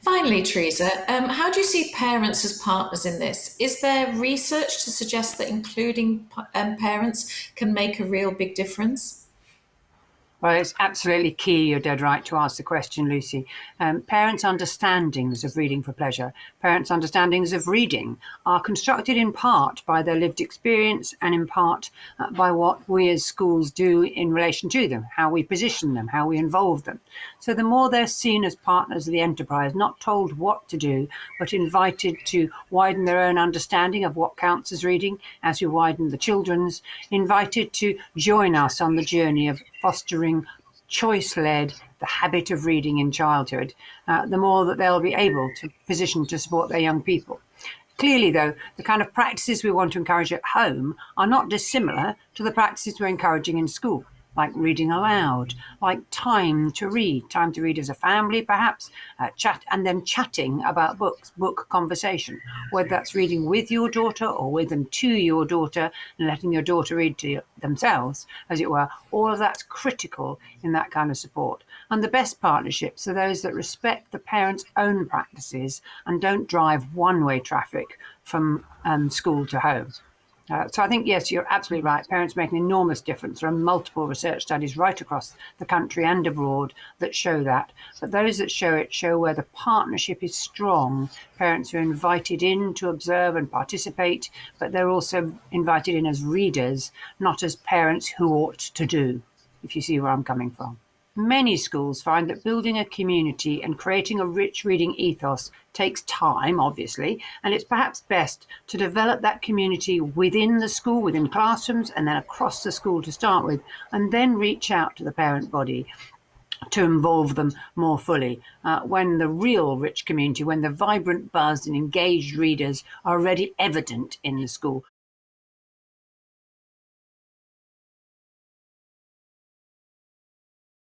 Finally, Teresa, how do you see parents as partners in this? Is there research to suggest that including parents can make a real big difference? Well, it's absolutely key. You're dead right to ask the question, Lucy. Parents' understandings of reading for pleasure, parents' understandings of reading are constructed in part by their lived experience and in part by what we as schools do in relation to them, how we position them, how we involve them. So the more they're seen as partners of the enterprise, not told what to do, but invited to widen their own understanding of what counts as reading, as we widen the children's, invited to join us on the journey of fostering choice-led the habit of reading in childhood, the more that they'll be able to position to support their young people. Clearly, though, the kind of practices we want to encourage at home are not dissimilar to the practices we're encouraging in school, like reading aloud, like time to read as a family, perhaps, chat, and then chatting about books, book conversation, whether that's reading with your daughter or with and to your daughter and letting your daughter read to themselves, as it were. All of that's critical in that kind of support. And the best partnerships are those that respect the parent's own practices and don't drive one-way traffic from school to home. So I think, yes, you're absolutely right. Parents make an enormous difference. There are multiple research studies right across the country and abroad that show that. But those that show it show where the partnership is strong. Parents are invited in to observe and participate, but they're also invited in as readers, not as parents who ought to do, if you see where I'm coming from. Many schools find that building a community and creating a rich reading ethos takes time, obviously, and it's perhaps best to develop that community within the school, within classrooms, and then across the school to start with, and then reach out to the parent body to involve them more fully. When the real rich community, when the vibrant buzz and engaged readers are already evident in the school,